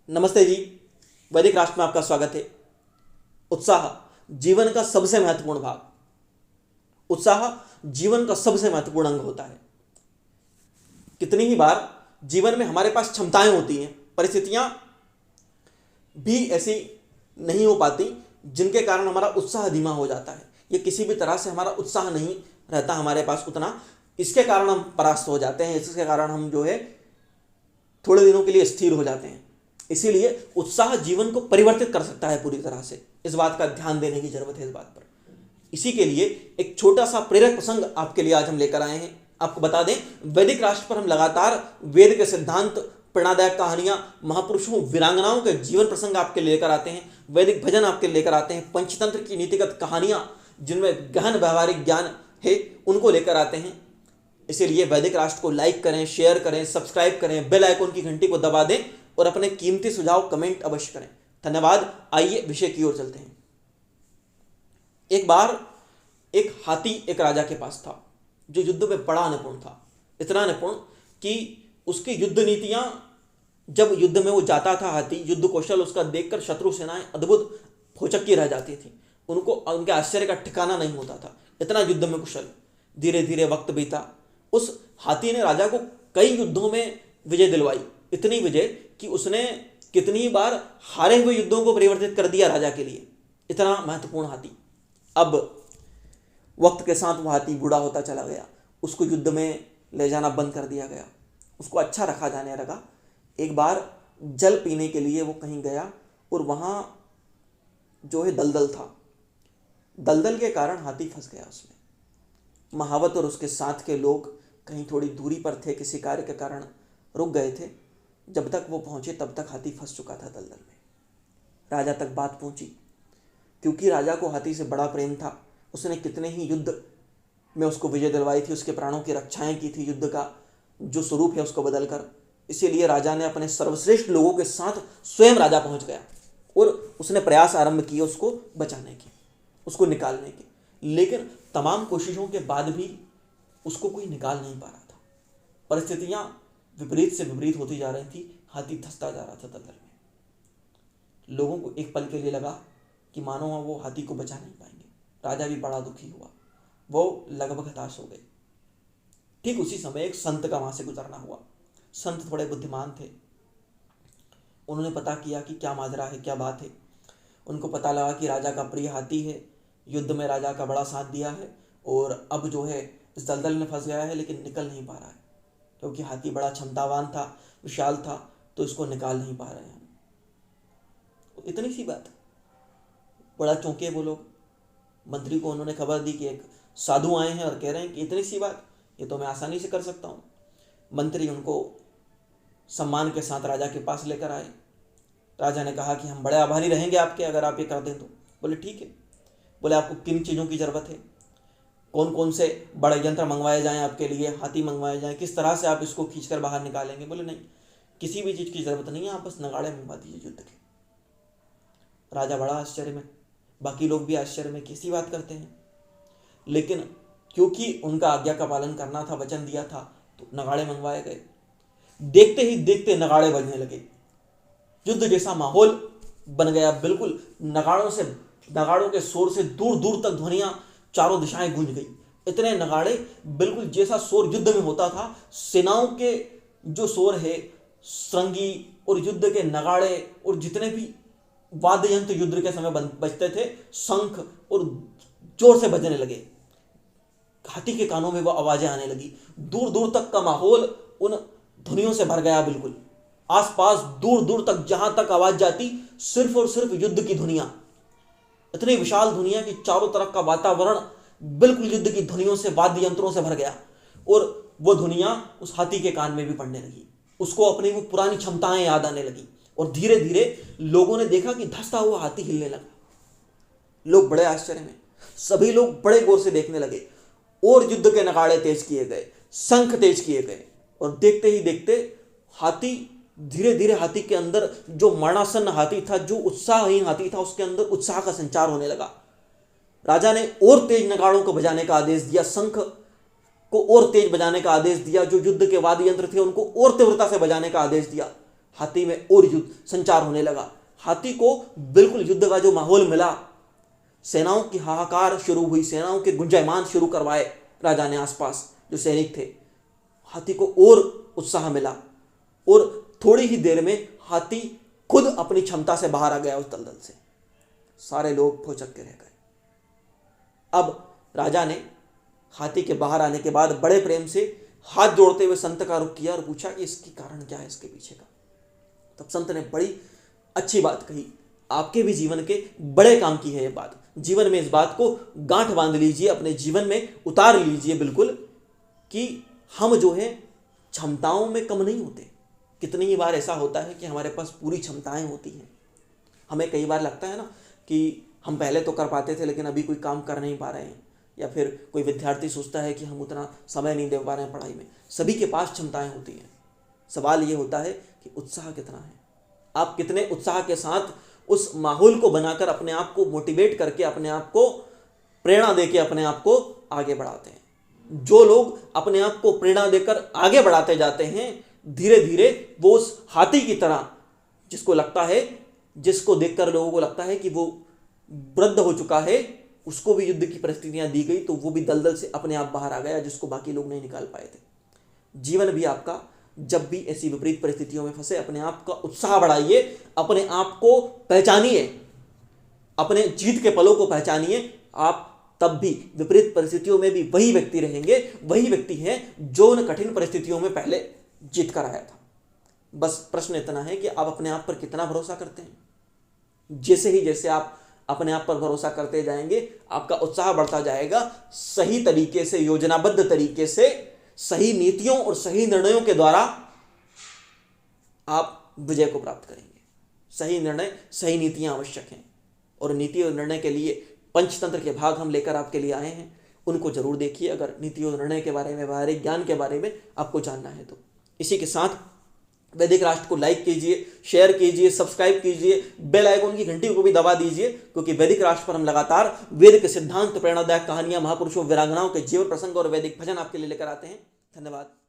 नमस्ते जी। वैदिक राष्ट्र में आपका स्वागत है। उत्साह जीवन का सबसे महत्वपूर्ण भाग। उत्साह जीवन का सबसे महत्वपूर्ण अंग होता है। कितनी ही बार जीवन में हमारे पास क्षमताएं होती हैं, परिस्थितियां भी ऐसी नहीं हो पाती जिनके कारण हमारा उत्साह धीमा हो जाता है। ये किसी भी तरह से हमारा उत्साह नहीं रहता हमारे पास उतना, इसके कारण हम परास्त हो जाते हैं, इसके कारण हम थोड़े दिनों के लिए स्थिर हो जाते हैं। इसीलिए उत्साह जीवन को परिवर्तित कर सकता है पूरी तरह से। इस बात का ध्यान देने की जरूरत है इस बात पर। इसी के लिए एक छोटा सा प्रेरक प्रसंग आपके लिए आज हम लेकर आए हैं। आपको बता दें, वैदिक राष्ट्र पर हम लगातार वेद के सिद्धांत, प्रेरणादायक कहानियां, महापुरुषों, वीरांगनाओं के जीवन प्रसंग आपके लिए लेकर आते हैं। वैदिक भजन आपके लिए लेकर आते हैं। पंचतंत्र की नीतिगत कहानियां जिनमें गहन व्यवहारिक ज्ञान है, उनको लेकर आते हैं। इसीलिए वैदिक राष्ट्र को लाइक करें, शेयर करें, सब्सक्राइब करें, बेल आइकन की घंटी को दबा दें और अपने कीमती सुझाव कमेंट अवश्य करें। धन्यवाद। आइए विषय की ओर चलते हैं। एक बार एक हाथी एक राजा के पास था जो युद्ध में बड़ा निपुण था। इतना निपुण कि उसकी युद्ध नीतियां, जब युद्ध में वो जाता था हाथी, युद्ध कौशल उसका देखकर शत्रु सेनाएं अद्भुत भौचक्की रह जाती थी। उनको उनके आश्चर्य का ठिकाना नहीं होता था, इतना युद्ध में कुशल। धीरे धीरे वक्त बीता। उस हाथी ने राजा को कई युद्धों में विजय दिलवाई, इतनी विजय कि उसने कितनी बार हारे हुए युद्धों को परिवर्तित कर दिया राजा के लिए। इतना महत्वपूर्ण हाथी। अब वक्त के साथ वो हाथी बूढ़ा होता चला गया। उसको युद्ध में ले जाना बंद कर दिया गया, उसको अच्छा रखा जाने लगा। एक बार जल पीने के लिए वो कहीं गया और वहाँ दलदल था। दलदल के कारण हाथी फंस गया उसमें। महावत और उसके साथ के लोग कहीं थोड़ी दूरी पर थे, किसी कार्य के कारण रुक गए थे। जब तक वो पहुंचे तब तक हाथी फंस चुका था दलदल में। राजा तक बात पहुंची, क्योंकि राजा को हाथी से बड़ा प्रेम था। उसने कितने ही युद्ध में उसको विजय दिलवाई थी, उसके प्राणों की रक्षाएं की थी, युद्ध का जो स्वरूप है उसको बदलकर। इसीलिए राजा ने अपने सर्वश्रेष्ठ लोगों के साथ स्वयं राजा पहुंच गया और उसने प्रयास आरंभ किए उसको बचाने के, उसको निकालने के। लेकिन तमाम कोशिशों के बाद भी उसको कोई निकाल नहीं पा रहा था। परिस्थितियां विपरीत से विपरीत होती जा रही थी। हाथी धंसता जा रहा था दलदल में। लोगों को एक पल के लिए लगा कि मानो वो हाथी को बचा नहीं पाएंगे। राजा भी बड़ा दुखी हुआ, वो लगभग हताश हो गए। ठीक उसी समय एक संत का वहां से गुजरना हुआ। संत थोड़े बुद्धिमान थे। उन्होंने पता किया कि क्या माजरा है, क्या बात है। उनको पता लगा कि राजा का प्रिय हाथी है, युद्ध में राजा का बड़ा साथ दिया है और अब इस दलदल में फंस गया है, लेकिन निकल नहीं पा रहा है क्योंकि हाथी बड़ा क्षमतावान था, विशाल था, तो इसको निकाल नहीं पा रहे हैं। इतनी सी बात। बड़ा चौंके वो लोग। मंत्री को उन्होंने खबर दी कि एक साधु आए हैं और कह रहे हैं कि इतनी सी बात, ये तो मैं आसानी से कर सकता हूँ। मंत्री उनको सम्मान के साथ राजा के पास लेकर आए। राजा ने कहा कि हम बड़े आभारी रहेंगे आपके, अगर आप ये कर दें तो। बोले ठीक है। बोले आपको किन चीज़ों की ज़रूरत है, कौन कौन से बड़े यंत्र मंगवाए जाएं आपके लिए, हाथी मंगवाए जाएं, किस तरह से आप इसको खींचकर बाहर निकालेंगे। बोले नहीं, किसी भी चीज़ की ज़रूरत नहीं है, आप बस नगाड़े मंगवा दीजिए युद्ध के। राजा बड़ा आश्चर्य में, बाकी लोग भी आश्चर्य में, कैसी बात करते हैं। लेकिन क्योंकि उनका आज्ञा का पालन करना था, वचन दिया था, तो नगाड़े मंगवाए गए। देखते ही देखते नगाड़े बजने लगे। युद्ध जैसा माहौल बन गया। बिल्कुल नगाड़ों के शोर से दूर दूर तक ध्वनियां चारों दिशाएं गूंज गई। इतने नगाड़े, बिल्कुल जैसा शोर युद्ध में होता था। सेनाओं के जो शोर है, श्रृंगी और युद्ध के नगाड़े और जितने भी वाद्य यंत्र युद्ध के समय बजते थे, शंख और जोर से बजने लगे। हाथी के कानों में वो आवाजें आने लगी। दूर दूर तक का माहौल उन ध्वनियों से भर गया। बिल्कुल आसपास दूर दूर तक जहां तक आवाज जाती, सिर्फ और सिर्फ युद्ध की ध्वनियां। इतनी विशाल ध्वनियां कि चारों तरफ का वातावरण बिल्कुल युद्ध की ध्वनियों से, वाद्य यंत्रों से भर गया। और वो ध्वनियां उस हाथी के कान में भी पड़ने लगी। उसको अपनी वो पुरानी क्षमताएं याद आने लगी। और धीरे धीरे लोगों ने देखा कि धंसता हुआ हाथी हिलने लगा। लोग बड़े आश्चर्य में, सभी लोग बड़े गौर से देखने लगे और युद्ध के नगाड़े तेज किए गए, शंख तेज किए गए। और देखते ही देखते हाथी धीरे धीरे, हाथी के अंदर जो मरणासन्न हाथी था, जो उत्साहहीन हाथी था, उसके अंदर उत्साह का संचार होने लगा। राजा ने और तेज नगाड़ों को बजाने का आदेश दिया, शंख को और तेज बजाने का आदेश दिया, जो युद्ध के वाद्य यंत्र थे उनको और तीव्रता से बजाने का आदेश दिया। हाथी में और युद्ध संचार होने लगा। हाथी को बिल्कुल युद्ध का जो माहौल मिला, सेनाओं की हाहाकार शुरू हुई, सेनाओं के गुंजायमान शुरू करवाए राजा ने आसपास जो सैनिक थे। हाथी को और उत्साह मिला और थोड़ी ही देर में हाथी खुद अपनी क्षमता से बाहर आ गया उस दलदल से। सारे लोग भौचक्के के रह गए। अब राजा ने हाथी के बाहर आने के बाद बड़े प्रेम से हाथ जोड़ते हुए संत का रुख किया और पूछा कि इसकी कारण क्या है, इसके पीछे का। तब संत ने बड़ी अच्छी बात कही, आपके भी जीवन के बड़े काम की है ये बात। जीवन में इस बात को गांठ बांध लीजिए, अपने जीवन में उतार लीजिए बिल्कुल, कि हम जो है क्षमताओं में कम नहीं होते। कितनी ही बार ऐसा होता है कि हमारे पास पूरी क्षमताएं होती हैं। हमें कई बार लगता है ना कि हम पहले तो कर पाते थे लेकिन अभी कोई काम कर नहीं पा रहे हैं, या फिर कोई विद्यार्थी सोचता है कि हम उतना समय नहीं दे पा रहे हैं पढ़ाई में। सभी के पास क्षमताएं होती हैं। सवाल ये होता है कि उत्साह कितना है, आप कितने उत्साह के साथ उस माहौल को बनाकर अपने आप को मोटिवेट करके, अपने आप को प्रेरणा देके अपने आप को आगे बढ़ाते हैं। जो लोग अपने आप को प्रेरणा देकर आगे बढ़ाते जाते हैं, धीरे धीरे वो उस हाथी की तरह, जिसको देखकर लोगों को लगता है कि वो वृद्ध हो चुका है, उसको भी युद्ध की परिस्थितियां दी गई तो वो भी दलदल से अपने आप बाहर आ गया, जिसको बाकी लोग नहीं निकाल पाए थे। जीवन भी आपका जब भी ऐसी विपरीत परिस्थितियों में फंसे, अपने आप का उत्साह बढ़ाइए, अपने आप को पहचानिए, अपने जीत के पलों को पहचानिए। आप तब भी विपरीत परिस्थितियों में भी वही व्यक्ति रहेंगे, वही व्यक्ति है जो उन कठिन परिस्थितियों में पहले जीत कर आया था। बस प्रश्न इतना है कि आप अपने आप पर कितना भरोसा करते हैं। जैसे आप अपने आप पर भरोसा करते जाएंगे, आपका उत्साह बढ़ता जाएगा। सही तरीके से, योजनाबद्ध तरीके से, सही नीतियों और सही निर्णयों के द्वारा आप विजय को प्राप्त करेंगे। सही निर्णय, सही नीतियां आवश्यक हैं, और नीति और निर्णय के लिए पंचतंत्र के भाग हम लेकर आपके लिए आए हैं, उनको जरूर देखिए अगर नीति और निर्णय के बारे में, व्यवहारिक ज्ञान के बारे में आपको जानना है तो। इसी के साथ वैदिक राष्ट्र को लाइक कीजिए, शेयर कीजिए, सब्सक्राइब कीजिए, बेल आइकन की घंटी को भी दबा दीजिए, क्योंकि वैदिक राष्ट्र पर हम लगातार वेद के सिद्धांत, प्रेरणादायक कहानियां, महापुरुषों, वीरांगनाओं के जीवन प्रसंग और वैदिक भजन आपके लिए लेकर आते हैं। धन्यवाद।